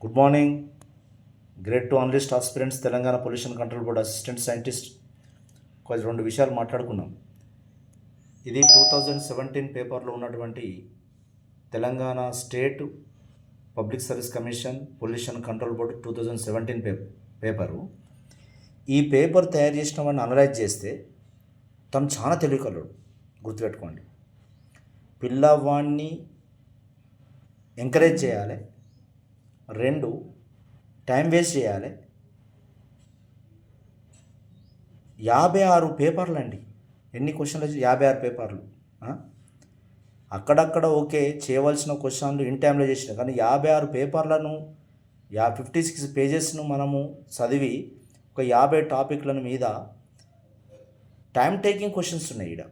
Good morning. Grade 2 analyst aspirants, Telangana pollution control board assistant scientist. కొంచెం రెండు విషయాలు మాట్లాడుకున్నాం. ఇది 2017 పేపర్లో ఉన్నటువంటి Telangana state public service commission pollution control board 2017 paper. ఈ పేపర్ తయారు చేసిన వాడిని అనలైజ్ చేస్తే తను చాలా తెలివికలడు, గుర్తుపెట్టుకోండి. పిల్లవాడిని ఎంకరేజ్ చేయాలి, 2 టైం వేస్ట్ చేయాలి. 56 పేపర్లు అండి. ఎన్ని క్వశ్చన్లు? 56 పేపర్లు. అక్కడక్కడ ఓకే చేయవలసిన క్వశ్చన్లు ఇన్ టైంలో చేసిన, కానీ 56 పేపర్లను 56 పేజెస్ను మనము చదివి ఒక 50 టాపిక్లను మీద టైం టేకింగ్ క్వశ్చన్స్ ఉన్నాయి. ఇక్కడ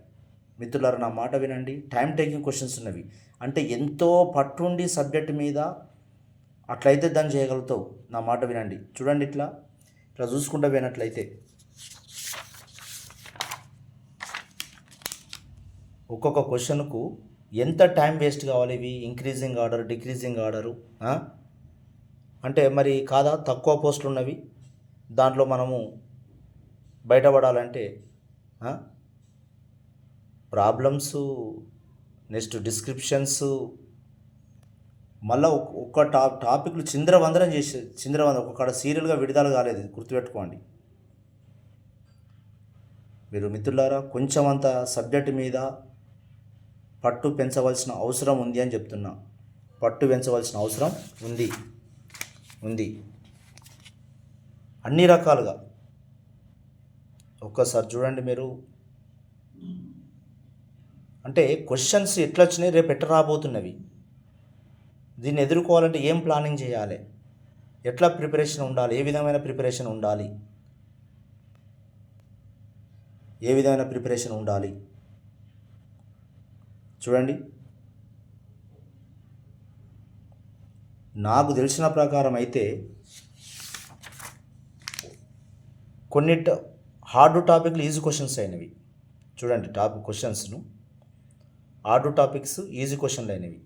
మిత్రులారా నా మాట వినండి, టైం టేకింగ్ క్వశ్చన్స్ ఉన్నవి. అంటే ఎంతో పట్టుండి సబ్జెక్ట్ మీద అట్లయితే దాన్ని చేయగలుగుతావు. నా మాట వినండి, చూడండి. ఇట్లా చూసుకుంటూ పోయినట్లయితే ఒక్కొక్క క్వశ్చన్కు ఎంత టైం వేస్ట్ కావాలి. ఇవి ఇంక్రీజింగ్ ఆర్డర్, డిక్రీజింగ్ ఆర్డరు. అంటే మరి కాదా, తక్కువ పోస్టులు ఉన్నవి, దాంట్లో మనము బయటపడాలంటే ప్రాబ్లమ్స్, నెక్స్ట్ డిస్క్రిప్షన్స్, మళ్ళీ ఒక్క టాపిక్లు చిందరవందరం ఒక్కడ సీరియల్గా విడుదల కాలేదు, గుర్తుపెట్టుకోండి. మీరు మిత్రులారా కొంచెం అంత సబ్జెక్ట్ మీద పట్టు పెంచవలసిన అవసరం ఉంది అని చెప్తున్నా. పట్టు పెంచవలసిన అవసరం ఉంది అన్ని రకాలుగా. ఒక్కసారి చూడండి మీరు. అంటే క్వశ్చన్స్ ఎట్లా వచ్చినాయి, రేపు ఎట్లా రాబోతున్నవి, దీన్ని ఎదుర్కోవాలంటే ఏం ప్లానింగ్ చేయాలి, ఎట్లా ప్రిపరేషన్ ఉండాలి, ఏ విధమైన ప్రిపరేషన్ ఉండాలి చూడండి. నాకు తెలిసిన ప్రకారం అయితే కొన్ని హార్డ్ టాపిక్లు ఈజీ క్వశ్చన్స్ అయినవి. చూడండి, క్వశ్చన్స్ను హార్డ్ టాపిక్స్ ఈజీ క్వశ్చన్లు అయినవి,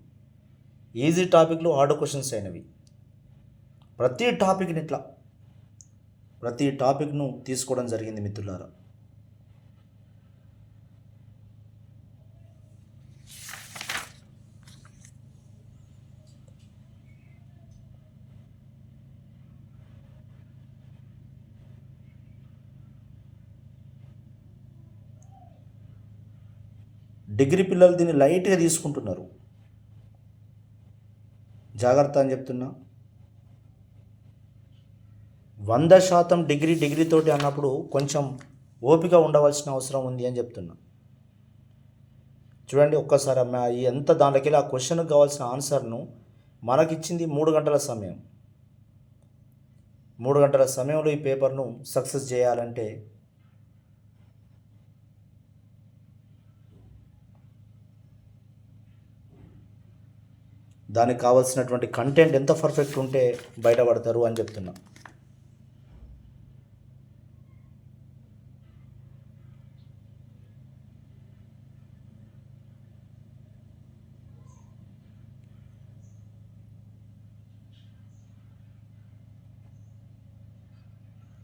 ఈజీ టాపిక్లు హార్డ్ క్వశ్చన్స్ అయినవి. ప్రతి టాపిక్ను తీసుకోవడం జరిగింది మిత్రులారా. డిగ్రీ పిల్లలు దీన్ని లైట్గా తీసుకుంటున్నారు, జాగ్రత్త అని చెప్తున్నా. 100% డిగ్రీతోటి అన్నప్పుడు కొంచెం ఓపిక ఉండవలసిన అవసరం ఉంది అని చెప్తున్నా. చూడండి ఒక్కసారి ఎంత దాంట్లోకి వెళ్ళి ఆ క్వశ్చన్కి కావాల్సిన ఆన్సర్ను మనకిచ్చింది 3 గంటల సమయం. 3 గంటల సమయంలో ఈ పేపర్ను సక్సెస్ చేయాలంటే దానికి కావాల్సినటువంటి కంటెంట్ ఎంత పర్ఫెక్ట్ ఉంటే బయటపడతారు అని చెప్తున్నా.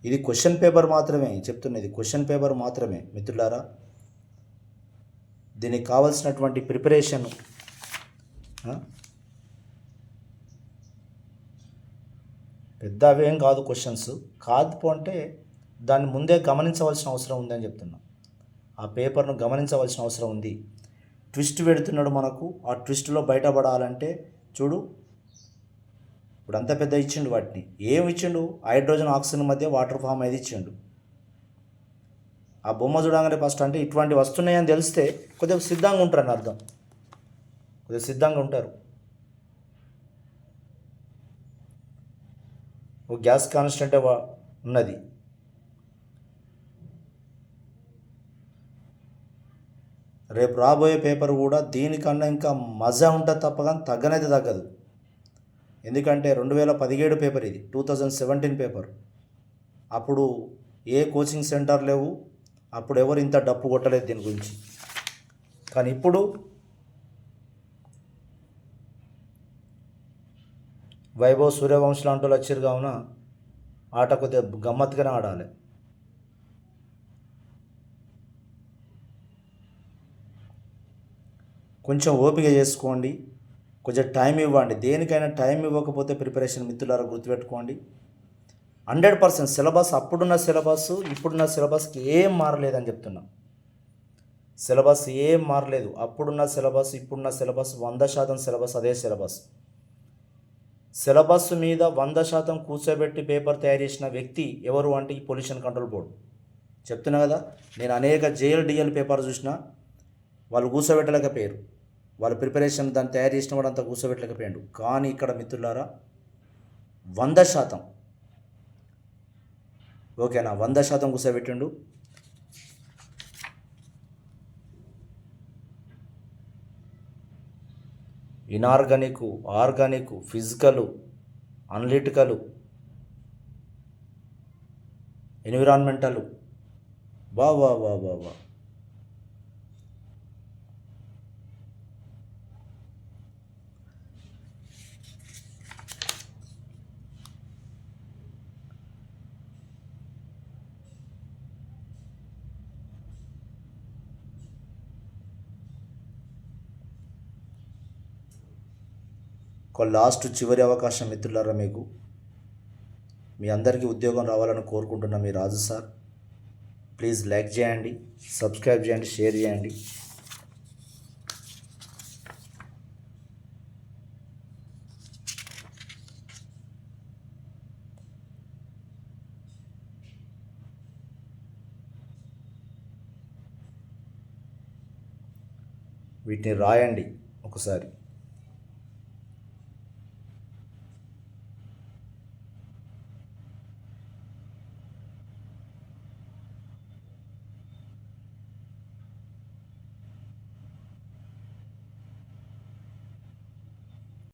ఇది క్వశ్చన్ పేపర్ మాత్రమే చెప్తున్నది, క్వశ్చన్ పేపర్ మాత్రమే మిత్రులారా. దీనికి కావాల్సినటువంటి ప్రిపరేషన్ పెద్ద అవేం కాదు. క్వశ్చన్స్ కాదు అంటే దాన్ని ముందే గమనించవలసిన అవసరం ఉందని చెప్తున్నా. ఆ పేపర్ను గమనించవలసిన అవసరం ఉంది. ట్విస్ట్ పెడుతున్నాడు మనకు, ఆ ట్విస్ట్లో బయటపడాలంటే చూడు, ఇప్పుడు అంత పెద్ద ఇచ్చిండు. వాటిని ఏమి ఇచ్చిండు? హైడ్రోజన్ ఆక్సిజన్ మధ్య వాటర్ ఫామ్ అయితే ఇచ్చిండు. ఆ బొమ్మ చూడగానే ఫస్ట్ అంటే ఇటువంటి వస్తున్నాయని తెలిస్తే కొద్దిగా సిద్ధంగా ఉంటారని అర్థం, కొద్దిగా సిద్ధంగా ఉంటారు. ఓ గ్యాస్ కాన్స్టెంట్ ఉన్నది, రేపు రాబోయే పేపర్ కూడా దీనికన్నా ఇంకా మజా ఉంటుంది తప్ప కానీ తగ్గనైతే తగ్గదు. ఎందుకంటే 2017 పేపర్ ఇది, 2017 పేపర్. అప్పుడు ఏ కోచింగ్ సెంటర్ లేవు, అప్పుడు ఎవరు ఇంత డప్పు కొట్టలేదు దీని గురించి. కానీ ఇప్పుడు వైభవ్ సూర్యవంశం లాంటి వాళ్ళు వచ్చారు కావున ఆట కొద్దిగా గమ్మత్తుగానే ఆడాలి. కొంచెం ఓపిక చేసుకోండి, కొంచెం టైం ఇవ్వండి. దేనికైనా టైం ఇవ్వకపోతే ప్రిపరేషన్ మిత్రులారా గుర్తుపెట్టుకోండి. 100% సిలబస్ అప్పుడున్న సిలబస్ ఇప్పుడున్న సిలబస్కి ఏం మారలేదని చెప్తున్నా. సిలబస్ ఏం మారలేదు. అప్పుడున్న సిలబస్ ఇప్పుడున్న సిలబస్ 100% సిలబస్ అదే సిలబస్. సిలబస్ మీద 100% కూర్చోబెట్టి పేపర్ తయారు చేసిన వ్యక్తి ఎవరు అంటే ఈ పొల్యూషన్ కంట్రోల్ బోర్డు. చెప్తున్నా కదా, నేను అనేక JLDL పేపర్ చూసిన, వాళ్ళు కూర్చోబెట్టలేకపోయారు. వాళ్ళ ప్రిపరేషన్ దాన్ని తయారు చేసిన వాడు అంతా కూర్చోబెట్టలేకపోయాడు. కానీ ఇక్కడ మిత్రులారా 100%, ఓకేనా, 100% కూర్చోబెట్టిండు. Inorganic, organic, physical, analytical, environmental, వా వా వా వా వా ఒక లాస్ట్ చివరి అవకాశం మిత్రులారా మీకు. మీ అందరికీ ఉద్యోగం రావాలని కోరుకుంటున్న మీ రాజు సార్. ప్లీజ్ లైక్ చేయండి, సబ్స్క్రైబ్ చేయండి, షేర్ చేయండి. వీటిని రాయండి ఒకసారి.